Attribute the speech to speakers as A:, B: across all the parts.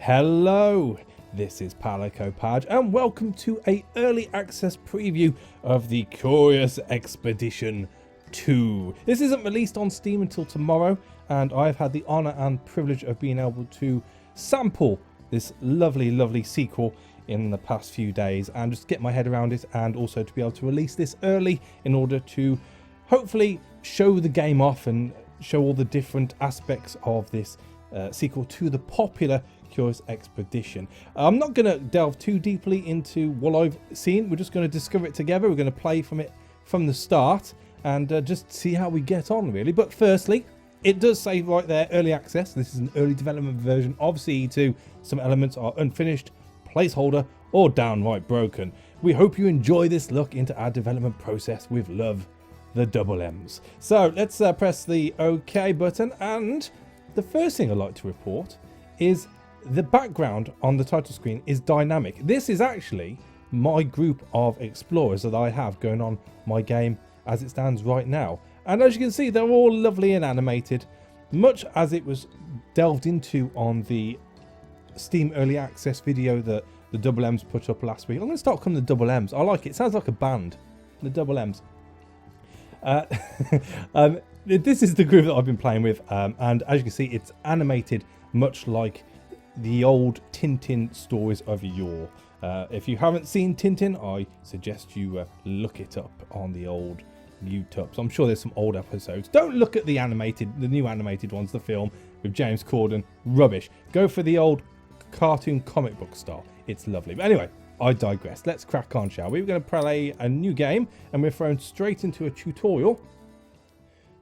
A: Hello, this is Palico Page and welcome to a early access preview of the Curious Expedition 2. This isn't released on Steam until tomorrow, and I've had the honour and privilege of being able to sample this lovely sequel in the past few days and just get my head around it, and also to be able to release this early in order to hopefully show the game off and show all the different aspects of this sequel to the popular Curious Expedition. I'm not going to delve too deeply into what I've seen. We're just going to discover it together. We're going to play from it from the start and just see how we get on, really. But firstly, it does say right there, early access. This is an early development version of CE2. Some elements are unfinished, placeholder, or downright broken. We hope you enjoy this look into our development process with love, the double M's. So let's press the OK button, and the first thing I'd like to report is the background on the title screen is dynamic. This is actually my group of explorers that I have going on my game as it stands right now. And as you can see, they're all lovely and animated, much as it was delved into on the Steam Early Access video that the Double M's put up last week. I'm going to start calling the Double M's. I like it. It sounds like a band. The Double M's. This is the group that I've been playing with, and as you can see, it's animated much like the old Tintin stories of yore. If you haven't seen Tintin, I suggest you look it up on the old YouTube. So I'm sure there's some old episodes. Don't look at the new animated ones, the film with James Corden. Rubbish. Go for the old cartoon comic book style. It's lovely. But anyway, I digress. Let's crack on, shall we? We're going to play a new game, and we're thrown straight into a tutorial.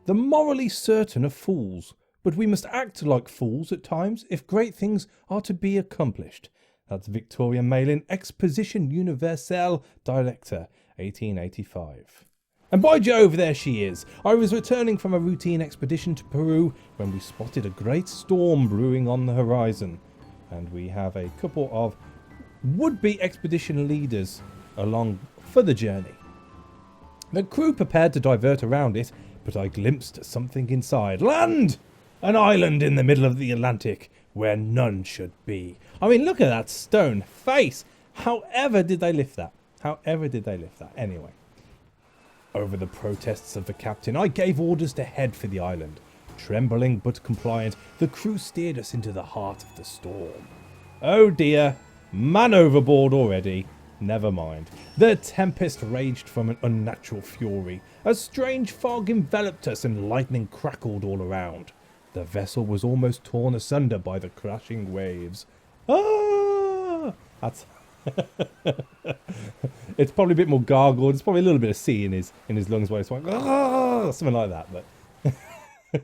A: The morally certain are fools, but we must act like fools at times if great things are to be accomplished. That's Victoria Malin, Exposition Universelle Director, 1885. And by Jove, there she is. I was returning from a routine expedition to Peru when we spotted a great storm brewing on the horizon. And we have a couple of would-be expedition leaders along for the journey. The crew prepared to divert around it, but I glimpsed something inside. Land! An island in the middle of the Atlantic where none should be. I mean, look at that stone face. However did they lift that? Anyway. Over the protests of the captain, I gave orders to head for the island. Trembling but compliant, the crew steered us into the heart of the storm. Oh dear, man overboard already. Never mind. The tempest raged from an unnatural fury. A strange fog enveloped us and lightning crackled all around. The vessel was almost torn asunder by the crashing waves. Ah! That's it's probably a bit more gargled. There's probably a little bit of sea in his lungs where it's like, ah! Something like that, but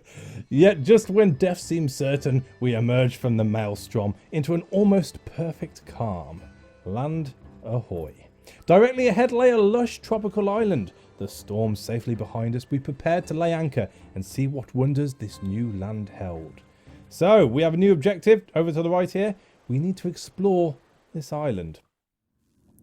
A: yet just when death seemed certain, we emerged from the maelstrom into an almost perfect calm. Land ahoy. Directly ahead lay a lush tropical island. The storm safely behind us, we prepared to lay anchor and see what wonders this new land held. So, we have a new objective over to the right here. We need to explore this island.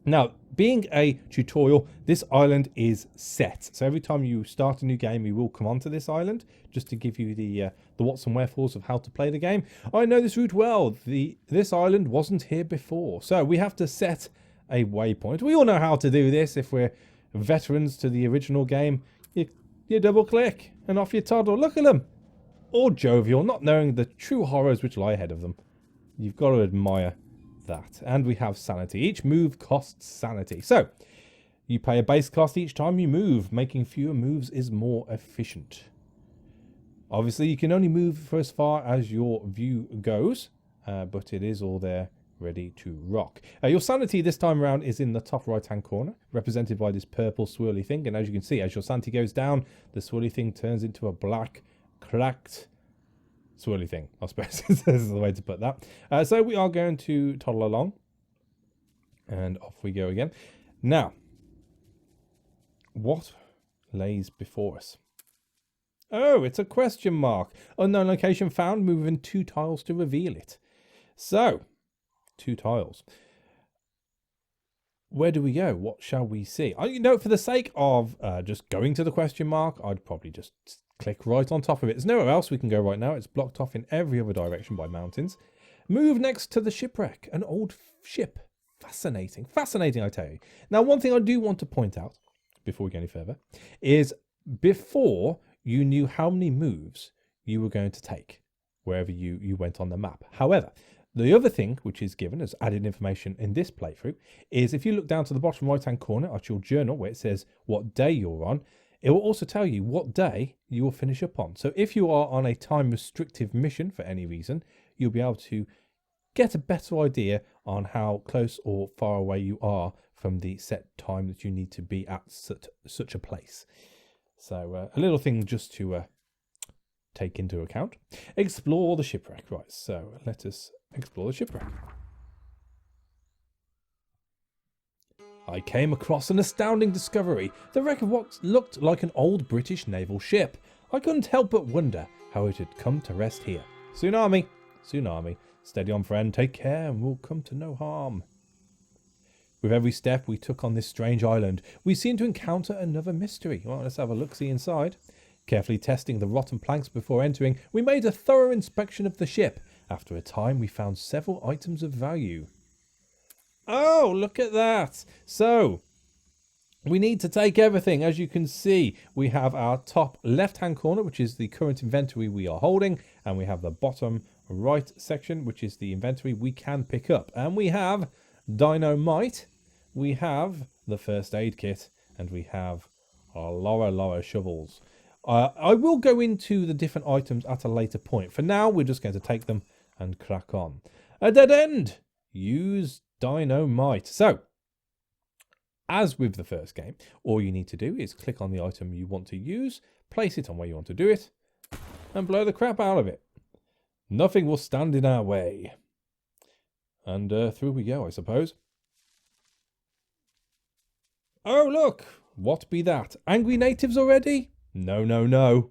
A: Now, being a tutorial, this island is set. So every time you start a new game, you will come onto this island just to give you the whats and wherefores of how to play the game. I know this route well. This island wasn't here before. So we have to set a waypoint. We all know how to do this if we're veterans to the original game. You double click and off you toddle. Look at them. All jovial, not knowing the true horrors which lie ahead of them. You've got to admire that. And we have sanity. Each move costs sanity. So you pay a base cost each time you move. Making fewer moves is more efficient. Obviously, you can only move for as far as your view goes, but it is all there ready to rock. Your sanity this time around is in the top right hand corner, represented by this purple swirly thing, and as you can see, as your sanity goes down, the swirly thing turns into a black cracked swirly thing, I suppose. This is the way to put that. So we are going to toddle along, and off we go again. Now, what lays before us? Oh, it's a question mark. Unknown location found. Move within 2 tiles to reveal it. So 2 tiles. Where do we go? What shall we see? You know, for the sake of just going to the question mark, I'd probably just click right on top of it. There's nowhere else we can go right now. It's blocked off in every other direction by mountains. Move next to the shipwreck, an old ship. Fascinating. Fascinating, I tell you. Now, one thing I do want to point out, before we go any further, is before you knew how many moves you were going to take wherever you went on the map. However, the other thing which is given as added information in this playthrough is if you look down to the bottom right-hand corner at your journal where it says what day you're on, it will also tell you what day you will finish up on. So if you are on a time-restrictive mission for any reason, you'll be able to get a better idea on how close or far away you are from the set time that you need to be at such a place. So a little thing just to take into account. Explore the shipwreck. Right, so let us explore the shipwreck. I came across an astounding discovery, the wreck of what looked like an old British naval ship. I couldn't help but wonder how it had come to rest here. Tsunami, tsunami. Steady on, friend, take care and we'll come to no harm. With every step we took on this strange island, we seemed to encounter another mystery. Well, let's have a look-see inside. Carefully testing the rotten planks before entering, we made a thorough inspection of the ship. After a time, we found several items of value. Oh, look at that. So, we need to take everything. As you can see, we have our top left-hand corner, which is the current inventory we are holding. And we have the bottom right section, which is the inventory we can pick up. And we have dynamite, we have the first aid kit, and we have a lot of shovels. I will go into the different items at a later point. For now, we're just going to take them and crack on. A dead end. Use dynamite. So, as with the first game, all you need to do is click on the item you want to use, place it on where you want to do it, and blow the crap out of it. Nothing will stand in our way. And through we go, I suppose. Oh, look! What be that? Angry natives already? No, no, no.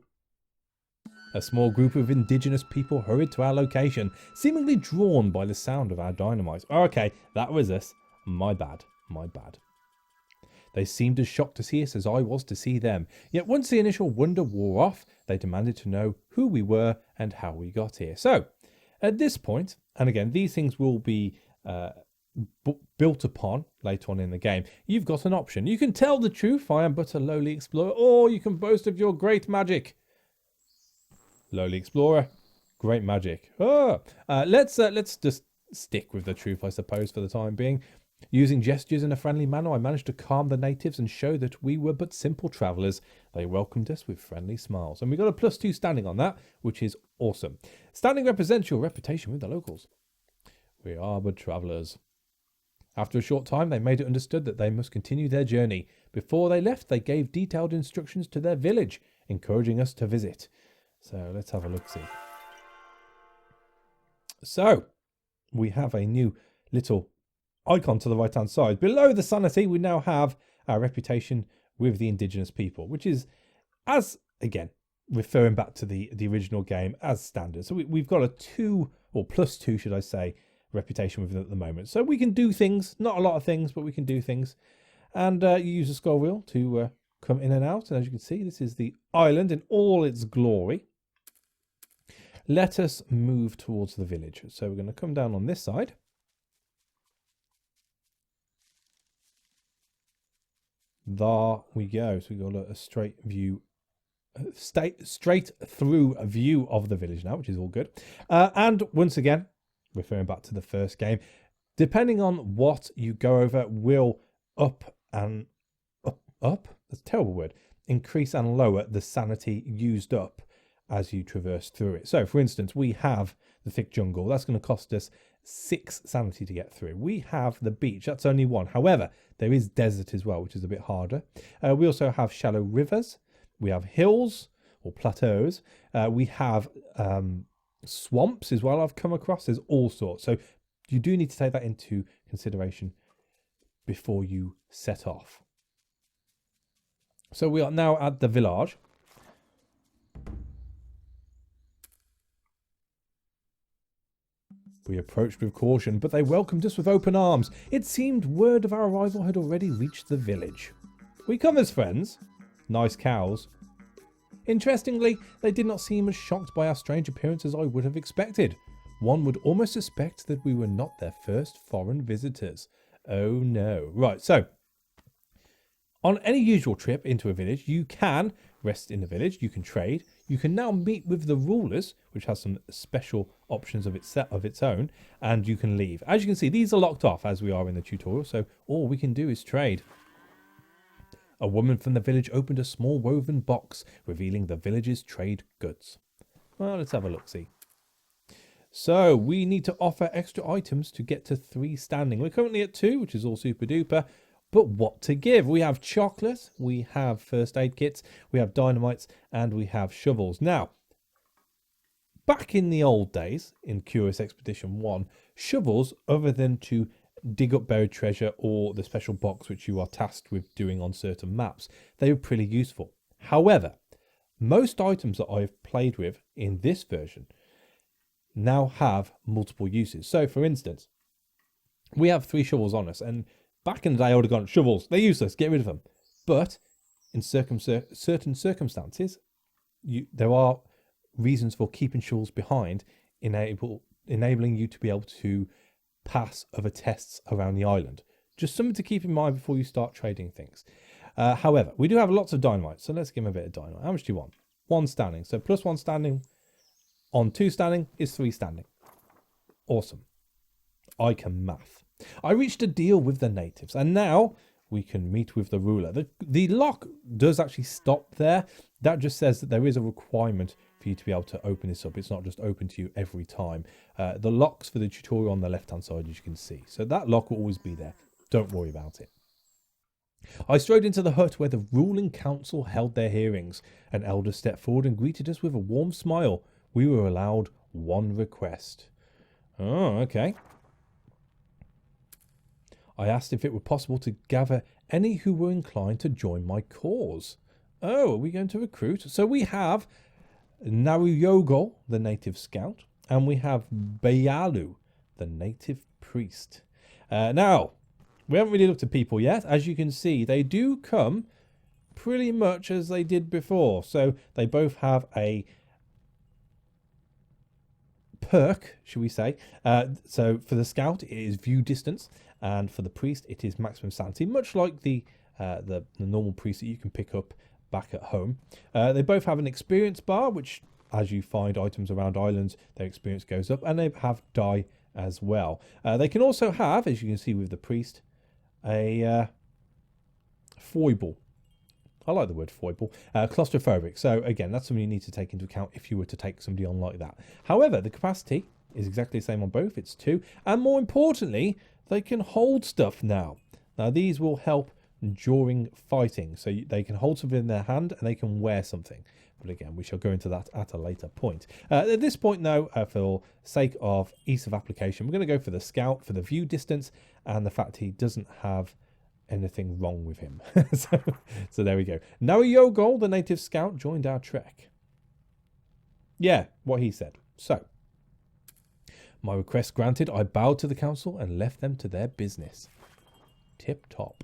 A: A small group of indigenous people hurried to our location, seemingly drawn by the sound of our dynamite. Oh, okay, that was us. My bad, my bad. They seemed as shocked to see us as I was to see them. Yet once the initial wonder wore off, they demanded to know who we were and how we got here. So, at this point, and again, these things will be built upon later on in the game, you've got an option. You can tell the truth, I am but a lowly explorer, or you can boast of your great magic. Lowly explorer, great magic. Let's just stick with the truth, I suppose, for the time being. Using gestures in a friendly manner, I managed to calm the natives and show that we were but simple travellers. They welcomed us with friendly smiles. And we got a +2 standing on that, which is awesome. Standing represents your reputation with the locals. We are but travellers. After a short time, they made it understood that they must continue their journey. Before they left, they gave detailed instructions to their village, encouraging us to visit. So let's have a look-see. So, we have a new little icon to the right-hand side. Below the sanity, we now have our reputation with the indigenous people, which is, as, again, referring back to the original game, as standard. So we've got a 2, or +2, should I say, reputation with it at the moment. So we can do things, not a lot of things, but we can do things. And you use the scroll wheel to come in and out. And as you can see, this is the island in all its glory. Let us move towards the village. So we're going to come down on this side. There we go. So we've got a straight view, straight through a view of the village now, which is all good. And once again, referring back to the first game, depending on what you go over, will up, that's a terrible word, increase and lower the sanity used up as you traverse through it. So, for instance, we have the thick jungle. That's going to cost us 6 sanity to get through. We have the beach. That's only 1. However, there is desert as well, which is a bit harder. We also have shallow rivers. We have hills or plateaus. We have swamps as well I've come across. There's all sorts. So you do need to take that into consideration before you set off. So we are now at the village. We approached with caution, but they welcomed us with open arms. It seemed word of our arrival had already reached the village. We come as friends. Nice cows. Interestingly, they did not seem as shocked by our strange appearance as I would have expected. One would almost suspect that we were not their first foreign visitors. Oh no. Right, so on any usual trip into a village, you can rest in the village, you can trade, you can now meet with the rulers, which has some special options of its own, and you can leave. As you can see, these are locked off as we are in the tutorial, so all we can do is trade. A woman from the village opened a small woven box, revealing the village's trade goods. Well, let's have a look-see. So, we need to offer extra items to get to 3 standing. We're currently at 2, which is all super duper. But what to give? We have chocolate, we have first aid kits, we have dynamites, and we have shovels. Now, back in the old days, in Curious Expedition 1, shovels, other than to dig up buried treasure or the special box which you are tasked with doing on certain maps, they were pretty useful. However, most items that I've played with in this version now have multiple uses. So, for instance, we have 3 shovels on us, and back in the day I would have gone, shovels, they're useless, get rid of them. But in certain circumstances, there are reasons for keeping shovels behind, enabling you to be able to pass other tests around the island. Just something to keep in mind before you start trading things. However, we do have lots of dynamite, so let's give him a bit of dynamite. How much do you want? 1 standing. So plus 1 standing on 2 standing is 3 standing. Awesome. I can math. I reached a deal with the natives, and now we can meet with the ruler. The lock does actually stop there. That just says that there is a requirement for you to be able to open this up. It's not just open to you every time. The locks for the tutorial on the left-hand side, as you can see. So that lock will always be there. Don't worry about it. I strode into the hut where the ruling council held their hearings. An elder stepped forward and greeted us with a warm smile. We were allowed 1 request. Oh, okay. I asked if it were possible to gather any who were inclined to join my cause. Oh, are we going to recruit? So we have Naruyogol, the native scout, and we have Bayalu, the native priest. Now, we haven't really looked at people yet. As you can see, they do come pretty much as they did before. So they both have a perk, should we say. So for the scout, it is view distance, and for the priest, it is maximum sanity, much like the normal priest that you can pick up back at home. They both have an experience bar, which, as you find items around islands, their experience goes up, and they have die as well. They can also have, as you can see with the priest, a foible. I like the word foible. Claustrophobic. So again, that's something you need to take into account if you were to take somebody on like that. However, the capacity is exactly the same on both. It's 2. And more importantly, they can hold stuff now. Now, these will help during fighting. So they can hold something in their hand and they can wear something. But again, we shall go into that at a later point. At this point, though, for sake of ease of application, we're going to go for the scout for the view distance and the fact he doesn't have anything wrong with him. so there we go. Naruyogol, the native scout, joined our trek. Yeah, what he said. So, my request granted, I bowed to the council and left them to their business. Tip top.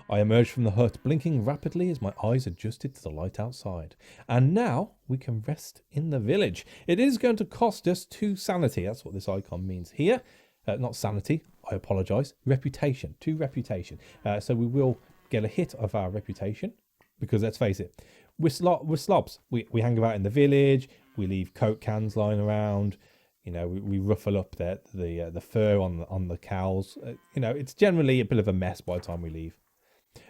A: I emerged from the hut, blinking rapidly as my eyes adjusted to the light outside. And now we can rest in the village. It is going to cost us 2 sanity. That's what this icon means here. Not sanity, I apologise. Reputation. 2 reputation. So we will get a hit of our reputation. Because let's face it, we're slobs. We hang about in the village. We leave Coke cans lying around. You know, we ruffle up the fur on the cows. You know, it's generally a bit of a mess by the time we leave.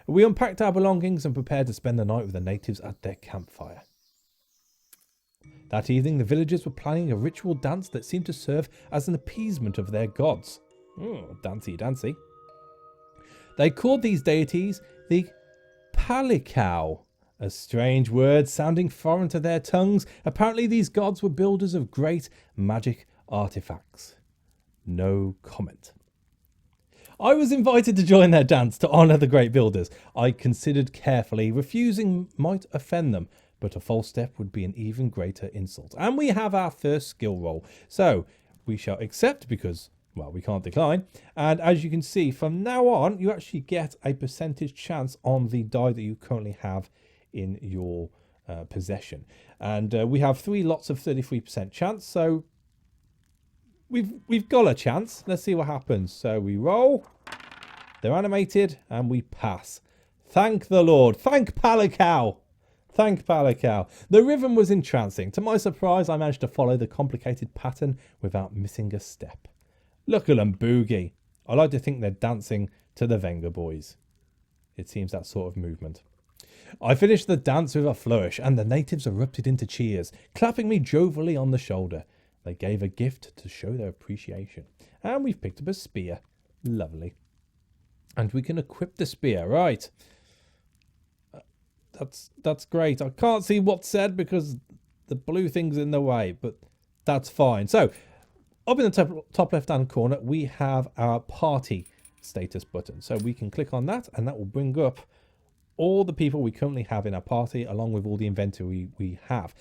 A: We unpacked our belongings and prepared to spend the night with the natives at their campfire. That evening, the villagers were planning a ritual dance that seemed to serve as an appeasement of their gods. Dancy, dancy. They called these deities the Palikau, a strange word sounding foreign to their tongues. Apparently, these gods were builders of great magic artifacts. No comment. I was invited to join their dance to honour the great builders. I considered carefully. Refusing might offend them, but a false step would be an even greater insult. And we have our first skill roll. So we shall accept because, well, we can't decline. And as you can see, from now on, you actually get a percentage chance on the die that you currently have in your possession. And we have 3 lots of 33% chance. So we've got a chance. Let's see what happens. So we roll. They're animated and we pass. Thank the Lord. Thank Palacow. Thank Palacow. The rhythm was entrancing. To my surprise, I managed to follow the complicated pattern without missing a step. Look at them boogie. I like to think they're dancing to the Venga Boys. It seems that sort of movement. I finished the dance with a flourish, and the natives erupted into cheers, clapping me jovially on the shoulder. They gave a gift to show their appreciation. And we've picked up a spear. Lovely. And we can equip the spear. Right. That's great. I can't see what's said because the blue thing's in the way, but that's fine. So, up in the top left-hand corner, we have our party status button. So we can click on that, and that will bring up all the people we currently have in our party, along with all the inventory we have.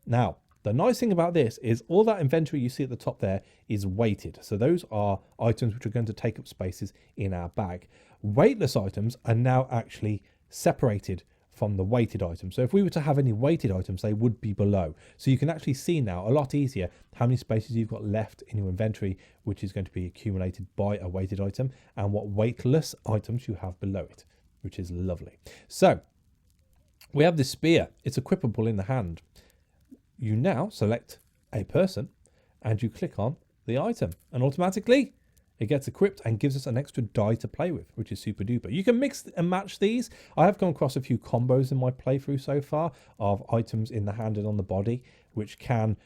A: Now, the nice thing about this is all that inventory you see at the top there is weighted. So those are items which are going to take up spaces in our bag. Weightless items are now actually separated from the weighted items. So if we were to have any weighted items, they would be below. So you can actually see now a lot easier how many spaces you've got left in your inventory, which is going to be accumulated by a weighted item, and what weightless items you have below it, which is lovely. So we have this spear. It's equipable in the hand. You now select a person and you click on the item, and automatically it gets equipped and gives us an extra die to play with, which is super duper. You can mix and match these. I have come across a few combos in my playthrough so far of items in the hand and on the body, which can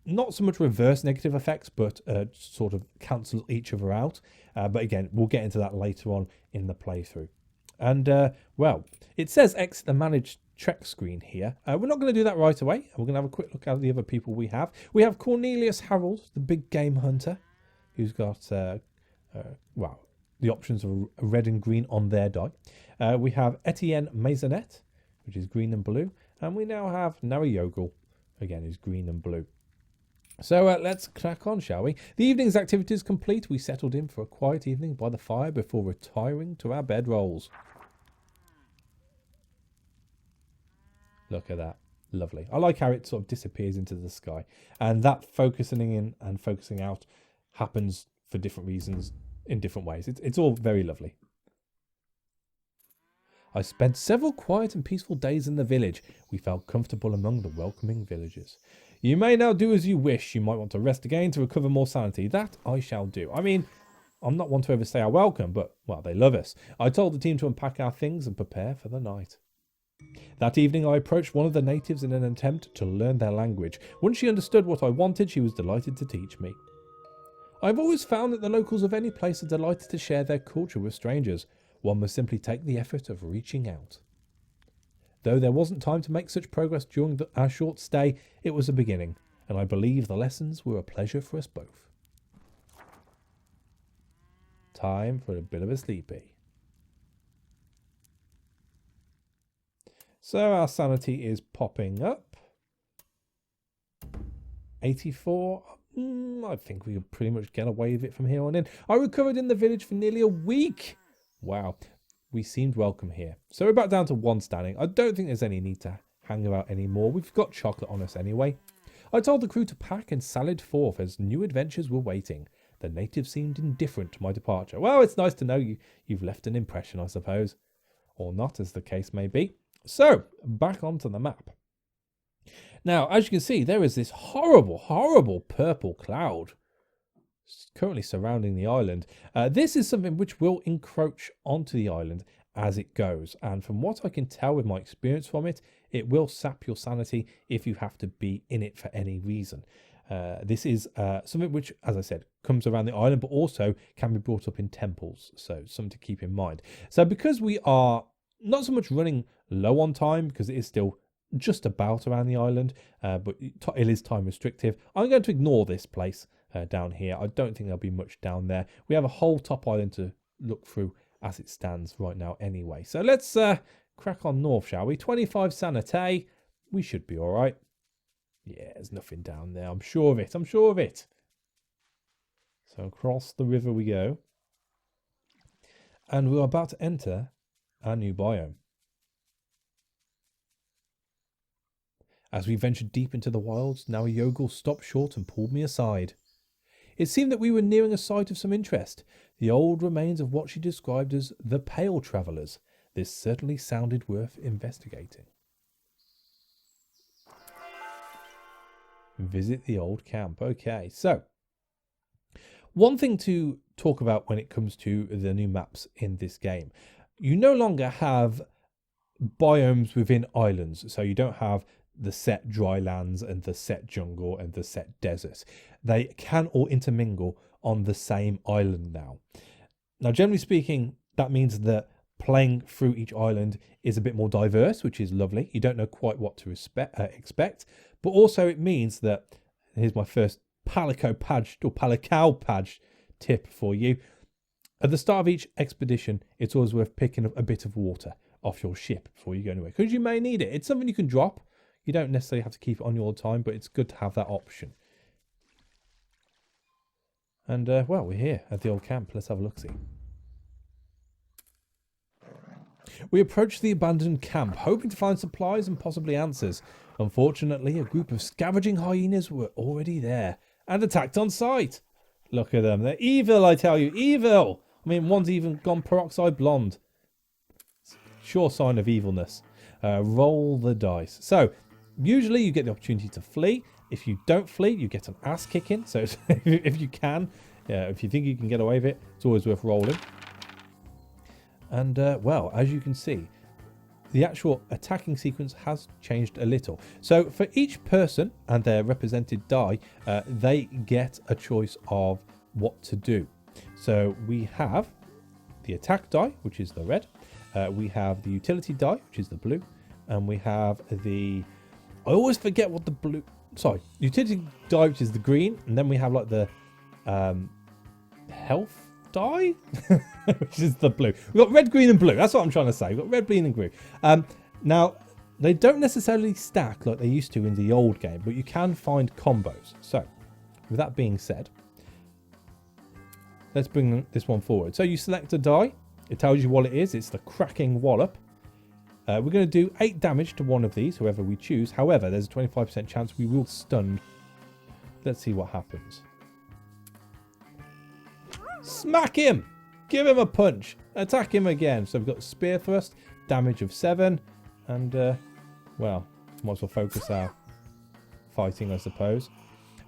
A: not so much reverse negative effects, but sort of cancel each other out. But again, we'll get into that later on in the playthrough. And, well, it says exit the manage trek screen here. We're not going to do that right away. We're going to have a quick look at the other people we have. We have Cornelius Harold, the big game hunter, who's got, well, the options of red and green on their die. We have Etienne Maisonette, which is green and blue. And we now have Narayogel, again, who's green and blue. So let's crack on, shall we? The evening's activities complete. We settled in for a quiet evening by the fire before retiring to our bedrolls. Look at that. Lovely. I like how it sort of disappears into the sky. And that focusing in and focusing out happens for different reasons in different ways. It's all very lovely. I spent several quiet and peaceful days in the village. We felt comfortable among the welcoming villagers. You may now do as you wish. You might want to rest again to recover more sanity. That I shall do. I mean, I'm not one to overstay our welcome, but, well, they love us. I told the team to unpack our things and prepare for the night. That evening I approached one of the natives in an attempt to learn their language. Once she understood what I wanted, she was delighted to teach me. I've always found that the locals of any place are delighted to share their culture with strangers. One must simply take the effort of reaching out. Though there wasn't time to make such progress during our short stay, it was a beginning, and I believe the lessons were a pleasure for us both. Time for a bit of a sleepy. So our sanity is popping up. 84. I think we can pretty much get away with it from here on in. I recovered in the village for nearly a week. Wow. We seemed welcome here. So we're back down to one standing. I don't think there's any need to hang about anymore. We've got chocolate on us anyway. I told the crew to pack and sallied forth as new adventures were waiting. The natives seemed indifferent to my departure. Well, it's nice to know you've left an impression, I suppose. Or not, as the case may be. So, back onto the map. Now, as you can see, there is this horrible, horrible purple cloud currently surrounding the island. This is something which will encroach onto the island as it goes. And from what I can tell with my experience from it, it will sap your sanity if you have to be in it for any reason. This is something which, as I said, comes around the island, but also can be brought up in temples. So something to keep in mind. So because we are not so much running low on time, because it is still just about around the island, but it is time restrictive, I'm going to ignore this place down here. I don't think there'll be much down there. We have a whole top island to look through as it stands right now anyway. So let's crack on north, shall we? 25 sanity. We should be all right. Yeah, there's nothing down there. I'm sure of it. I'm sure of it. So across the river we go. And we're about to enter our new biome. As we ventured deep into the wilds, Narayogel stopped short and pulled me aside. It seemed that we were nearing a site of some interest. The old remains of what she described as the Pale Travellers. This certainly sounded worth investigating. Visit the old camp. Okay, so one thing to talk about when it comes to the new maps in this game. You no longer have biomes within islands, so you don't have the set dry lands and the set jungle and the set desert. They can all intermingle on the same island now. Now, generally speaking, that means that playing through each island is a bit more diverse, which is lovely. You don't know quite what to expect, but also it means that, here's my first Palicao Padge tip for you. At the start of each expedition, it's always worth picking up a bit of water off your ship before you go anywhere, because you may need it. It's something you can drop. You don't necessarily have to keep it on you all the time, but it's good to have that option. And, well, we're here at the old camp. Let's have a look-see. We approached the abandoned camp, hoping to find supplies and possibly answers. Unfortunately, a group of scavenging hyenas were already there and attacked on sight. Look at them. They're evil, I tell you. Evil! I mean, one's even gone peroxide blonde. Sure sign of evilness. Roll the dice. So, usually you get the opportunity to flee. If you don't flee, you get an ass kicking. So if you can, if you think you can get away with it, it's always worth rolling. And, well, as you can see, the actual attacking sequence has changed a little. So for each person and their represented die, they get a choice of what to do. So we have the attack die, which is the red. We have the utility die, which is the blue. And we have the... I always forget what the blue... Sorry, utility die, which is the green. And then we have like the health die, which is the blue. We've got red, green and blue. That's what I'm trying to say. We've got red, green and blue. Now, they don't necessarily stack like they used to in the old game, but you can find combos. So, with that being said, let's bring this one forward. So you select a die. It tells you what it is. It's the cracking wallop. We're going to do 8 damage to one of these, whoever we choose. However, there's a 25% chance we will stun. Let's see what happens. Smack him! Give him a punch. Attack him again. So we've got spear thrust, damage of 7. And, well, might as well focus our fighting, I suppose.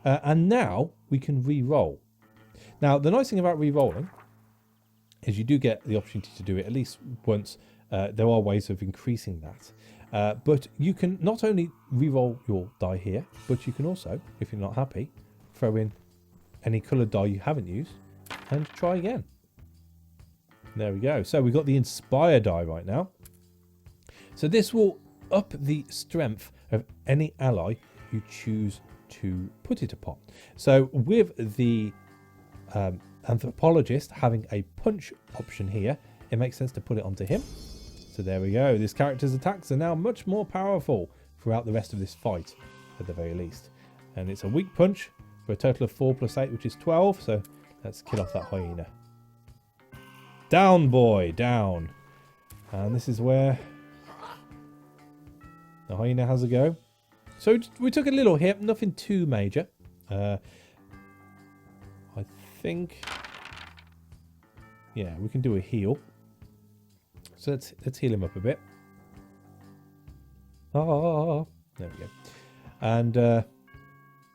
A: And now we can re-roll. Now, the nice thing about re-rolling is you do get the opportunity to do it at least once. There are ways of increasing that. But you can not only re-roll your die here, but you can also, if you're not happy, throw in any coloured die you haven't used and try again. There we go. So we've got the Inspire die right now. So this will up the strength of any ally you choose to put it upon. So with the Anthropologist having a punch option here, it makes sense to put it onto him. So there we go. This character's attacks are now much more powerful throughout the rest of this fight, at the very least. And it's a weak punch for a total of 4 plus 8, which is 12. So let's kill off that hyena. Down, boy, down. And this is where the hyena has a go. So we took a little hit, nothing too major. I think, yeah, we can do a heal. So let's heal him up a bit. Ah, there we go. And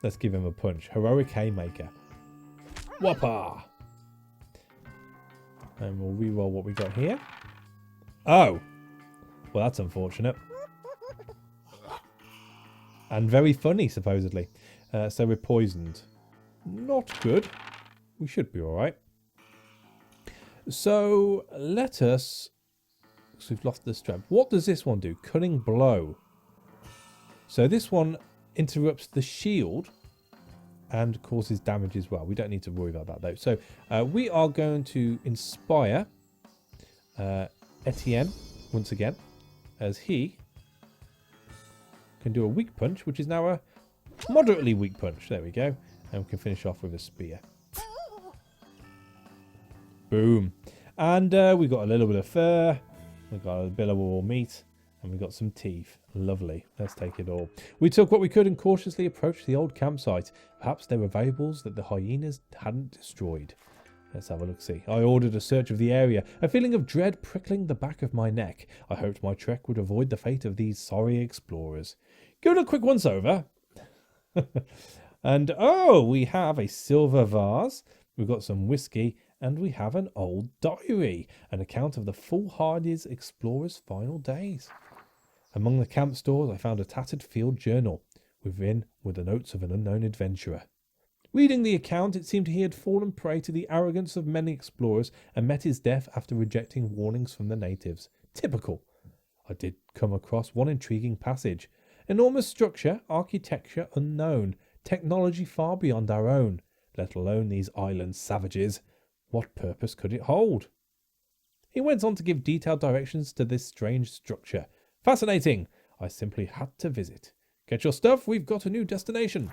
A: let's give him a punch. Heroic Haymaker. Whoppa! And we'll re-roll what we got here. Oh! Well, that's unfortunate. And very funny, supposedly. So we're poisoned. Not good. We should be alright. So, let us... So we've lost the strength. What does this one do? Cunning Blow. So this one interrupts the shield and causes damage as well. We don't need to worry about that though. So we are going to inspire Etienne once again, as he can do a weak punch, which is now a moderately weak punch. There we go. And we can finish off with a spear. Boom. And we've got a little bit of fur. We've got a bit of raw meat. And we got some teeth. Lovely. Let's take it all. We took what we could and cautiously approached the old campsite. Perhaps they were valuables that the hyenas hadn't destroyed. Let's have a look-see. I ordered a search of the area, a feeling of dread prickling the back of my neck. I hoped my trek would avoid the fate of these sorry explorers. Give it a quick once-over. And, oh, we have a silver vase. We've got some whiskey. And we have an old diary, an account of the foolhardy explorers' final days. Among the camp stores, I found a tattered field journal. Within were the notes of an unknown adventurer. Reading the account, it seemed he had fallen prey to the arrogance of many explorers and met his death after rejecting warnings from the natives. Typical. I did come across one intriguing passage. Enormous structure, architecture unknown, technology far beyond our own, let alone these island savages. What purpose could it hold? He went on to give detailed directions to this strange structure. Fascinating! I simply had to visit. Get your stuff, we've got a new destination.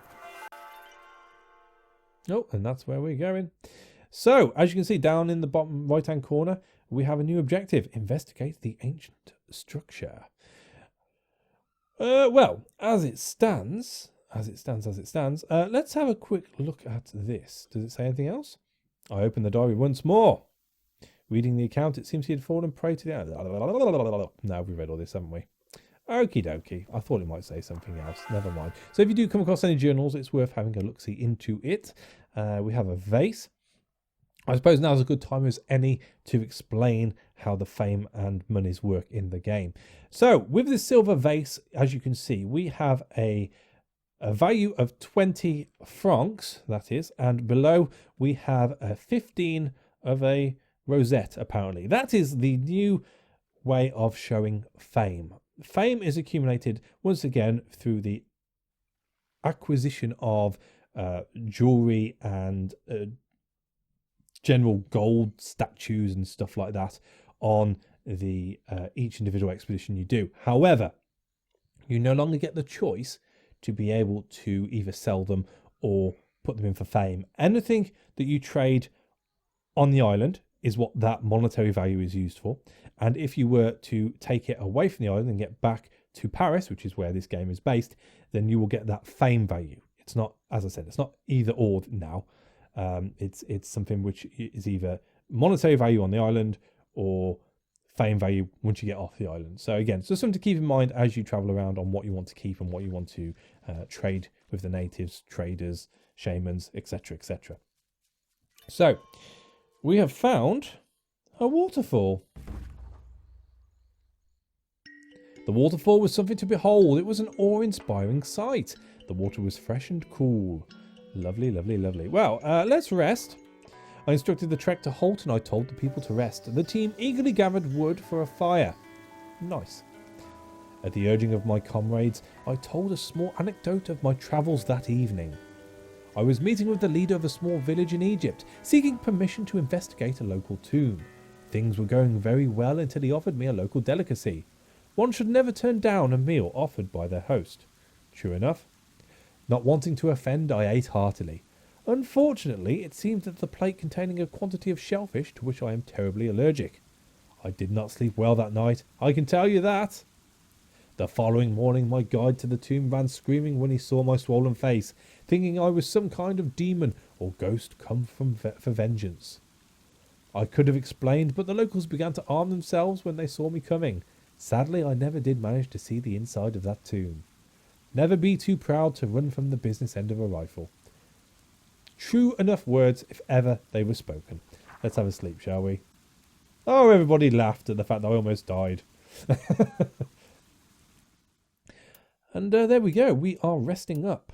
A: Oh, and that's where we're going. So, as you can see down in the bottom right-hand corner, we have a new objective. Investigate the ancient structure. Well, as it stands, let's have a quick look at this. Does it say anything else? I opened the diary once more. Reading the account, it seems he had fallen prey to the... Now we've read all this, haven't we? Okie dokie. I thought it might say something else. Never mind. So if you do come across any journals, it's worth having a look-see into it. We have a vase. I suppose now's a good time as any to explain how the fame and monies work in the game. So with this silver vase, as you can see, we have a value of 20 francs, that is, and below we have a 15 of a rosette, apparently. That is the new way of showing fame. Fame is accumulated, once again, through the acquisition of jewelry and general gold statues and stuff like that on the each individual expedition you do. However, you no longer get the choice to be able to either sell them or put them in for fame. Anything that you trade on the island is what that monetary value is used for. And if you were to take it away from the island and get back to Paris, which is where this game is based, then you will get that fame value. It's not, as I said, it's not either or now. It's something which is either monetary value on the island or fame value once you get off the island. So again, it's just something to keep in mind as you travel around on what you want to keep and what you want to trade with the natives, traders, shamans, etc., etc. So we have found a waterfall. The waterfall was something to behold. It was an awe-inspiring sight. The water was fresh and cool. Lovely, lovely, lovely. Well, let's rest. I instructed the trek to halt and I told the people to rest. The team eagerly gathered wood for a fire. Nice. At the urging of my comrades, I told a small anecdote of my travels that evening. I was meeting with the leader of a small village in Egypt, seeking permission to investigate a local tomb. Things were going very well until he offered me a local delicacy. One should never turn down a meal offered by their host. True enough. Not wanting to offend, I ate heartily. Unfortunately, it seemed that the plate containing a quantity of shellfish to which I am terribly allergic. I did not sleep well that night, I can tell you that. The following morning, my guide to the tomb ran screaming when he saw my swollen face, thinking I was some kind of demon or ghost come for vengeance. I could have explained, but the locals began to arm themselves when they saw me coming. Sadly, I never did manage to see the inside of that tomb. Never be too proud to run from the business end of a rifle. True enough words if ever they were spoken. Let's have a sleep, shall we? Oh, everybody laughed at the fact that I almost died. And there we go. We are resting up.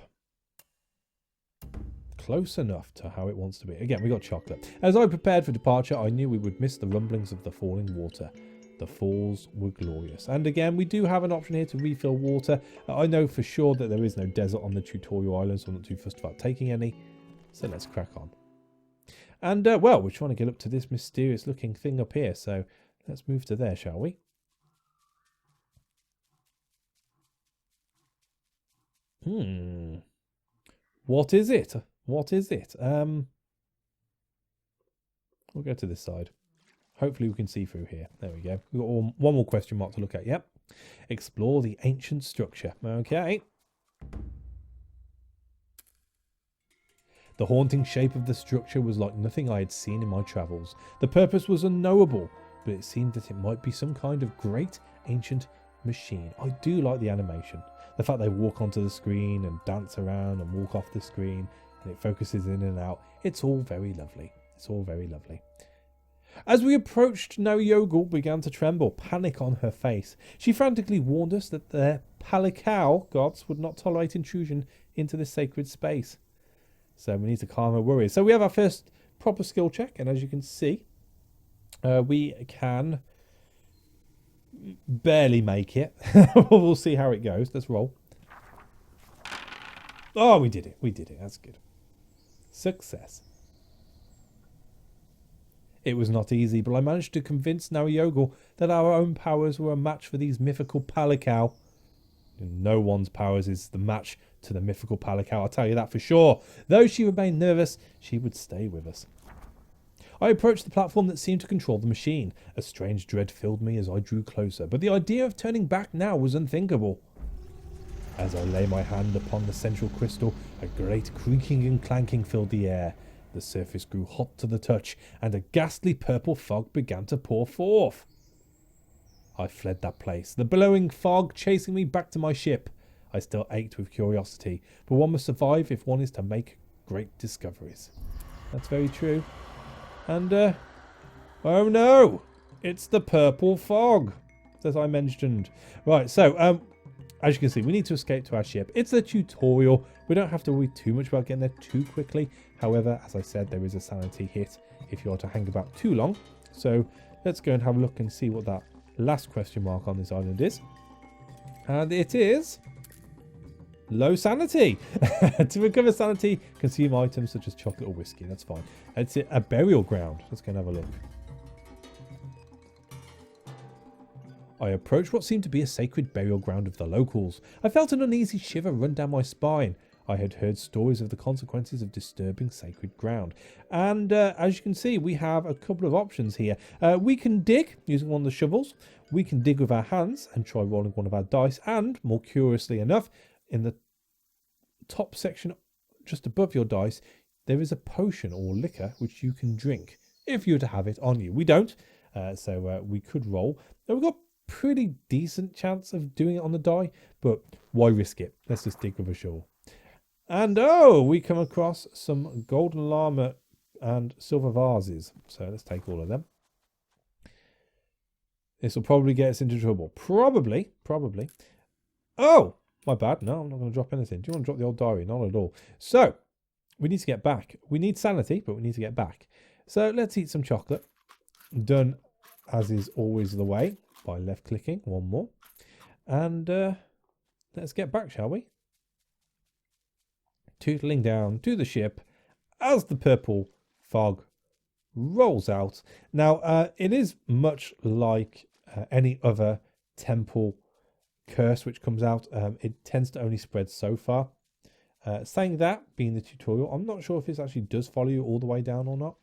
A: Close enough to how it wants to be. Again, we got chocolate. As I prepared for departure, I knew we would miss the rumblings of the falling water. The falls were glorious. And again, we do have an option here to refill water. I know for sure that there is no desert on the tutorial island, so I'm not too fussed about taking any. So let's crack on. And, well, we're trying to get up to this mysterious looking thing up here. So let's move to there, shall we? What is it? What is it? We'll go to this side. Hopefully we can see through here. There we go. We've got one more question mark to look at. Yep. Explore the ancient structure. Okay. The haunting shape of the structure was like nothing I had seen in my travels. The purpose was unknowable, but it seemed that it might be some kind of great ancient machine. I do like the animation. The fact they walk onto the screen and dance around and walk off the screen and it focuses in and out. It's all very lovely. It's all very lovely. As we approached, Naoyogal began to tremble, panic on her face. She frantically warned us that their Palikao gods would not tolerate intrusion into this sacred space. So we need to calm her worries. So we have our first proper skill check, and as you can see, we can barely make it. We'll see how it goes. Let's roll. Oh, we did it. We did it. That's good. Success. It was not easy, but I managed to convince Naoyogal that our own powers were a match for these mythical Palikao. No one's powers is the match to the mythical Palikao, I'll tell you that for sure. Though she remained nervous, she would stay with us. I approached the platform that seemed to control the machine. A strange dread filled me as I drew closer, but the idea of turning back now was unthinkable. As I lay my hand upon the central crystal, a great creaking and clanking filled the air. The surface grew hot to the touch, and a ghastly purple fog began to pour forth. I fled that place, the billowing fog chasing me back to my ship. I still ached with curiosity, but one must survive if one is to make great discoveries. That's very true. And, oh no! It's the purple fog, as I mentioned. Right, so, as you can see, we need to escape to our ship. It's a tutorial. We don't have to worry too much about getting there too quickly. However, as I said, there is a sanity hit if you are to hang about too long. So, let's go and have a look and see what that last question mark on this island is. And it is low sanity. To recover sanity, consume items such as chocolate or whiskey. That's fine. It's a burial ground. Let's go and have a look. I approached what seemed to be a sacred burial ground of the locals. I felt an uneasy shiver run down my spine. I had heard stories of the consequences of disturbing sacred ground. And as you can see, we have a couple of options here. We can dig using one of the shovels. We can dig with our hands and try rolling one of our dice. And, more curiously enough, in the top section just above your dice, there is a potion or liquor which you can drink if you were to have it on you. We don't, so we could roll. Now, we've got pretty decent chance of doing it on the die, but why risk it? Let's just dig with a shovel. And oh, we come across some golden llama and silver vases. So let's take all of them. This will probably get us into trouble. Probably. Oh, my bad. No, I'm not going to drop anything. Do you want to drop the old diary? Not at all. So we need to get back. We need sanity, but we need to get back. So let's eat some chocolate. Done as is always the way by left clicking. One more. And let's get back, shall we? Tootling down to the ship as the purple fog rolls out. Now, it is much like any other temple curse which comes out. It tends to only spread so far. Saying that, being the tutorial, I'm not sure if this actually does follow you all the way down or not.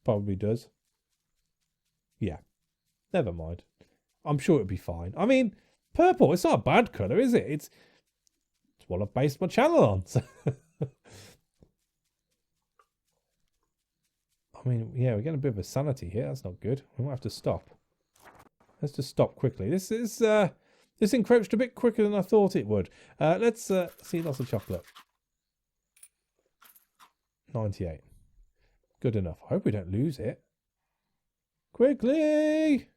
A: Probably does. Yeah, never mind. I'm sure it'll be fine. I mean, purple, it's not a bad colour, is it? It's what I've based my channel on. So I mean, yeah, we're getting a bit of a sanity here. That's not good. We might have to stop. Let's just stop quickly. This encroached a bit quicker than I thought it would. Let's see, lots of chocolate. 98. Good enough. I hope we don't lose it. Quickly!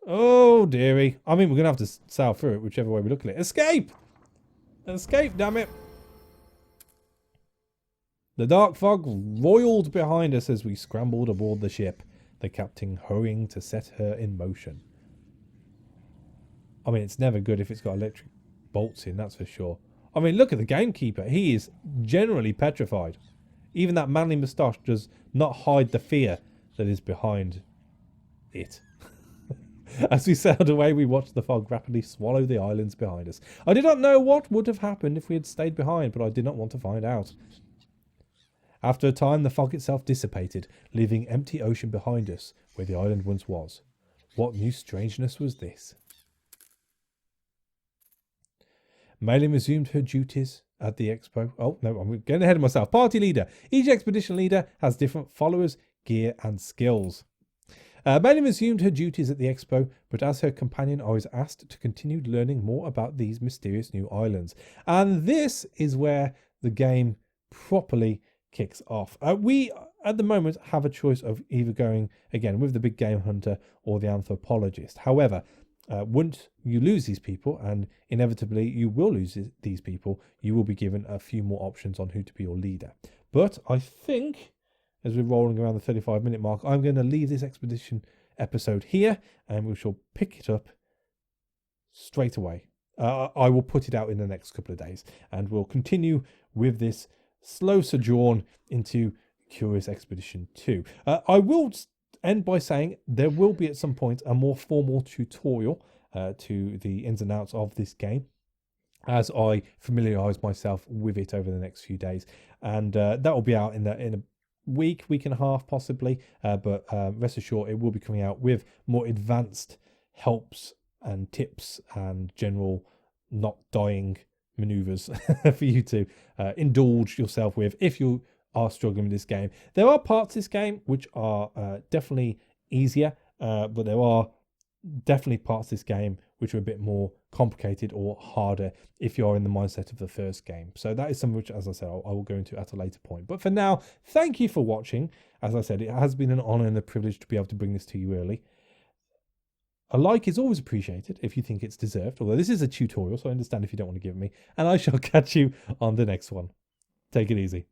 A: Oh, dearie. I mean, we're going to have to sail through it, whichever way we look at it. Escape! Escape, damn it! The dark fog roiled behind us as we scrambled aboard the ship, the captain hurrying to set her in motion. I mean, it's never good if it's got electric bolts in, that's for sure. I mean, look at the gamekeeper. He is generally petrified. Even that manly moustache does not hide the fear that is behind it. As we sailed away, we watched the fog rapidly swallow the islands behind us. I did not know what would have happened if we had stayed behind, but I did not want to find out. After a time, the fog itself dissipated, leaving empty ocean behind us, where the island once was. What new strangeness was this? Malin resumed her duties at the expo. Oh, no, I'm getting ahead of myself. Party leader. Each expedition leader has different followers, gear, and skills. Malin resumed her duties at the expo, but as her companion, I was asked to continue learning more about these mysterious new islands. And this is where the game properly kicks off. We, at the moment, have a choice of either going, again, with the big game hunter or the anthropologist. However, once you lose these people, and inevitably you will lose these people, you will be given a few more options on who to be your leader. But I think, as we're rolling around the 35-minute mark, I'm going to leave this expedition episode here, and we shall pick it up straight away. I will put it out in the next couple of days, and we'll continue with this slow sojourn into Curious Expedition 2. I will end by saying there will be at some point a more formal tutorial to the ins and outs of this game as I familiarise myself with it over the next few days, and that will be out in a week and a half possibly, but rest assured it will be coming out with more advanced helps and tips and general not dying maneuvers for you to indulge yourself with if you are struggling with this game. There are parts of this game which are definitely easier, but there are definitely parts of this game which are a bit more complicated or harder if you're in the mindset of the first game. So that is something which, as I said, I will go into at a later point. But for now, thank you for watching. As I said, it has been an honour and a privilege to be able to bring this to you early. A like is always appreciated if you think it's deserved, although this is a tutorial, so I understand if you don't want to give me. And I shall catch you on the next one. Take it easy.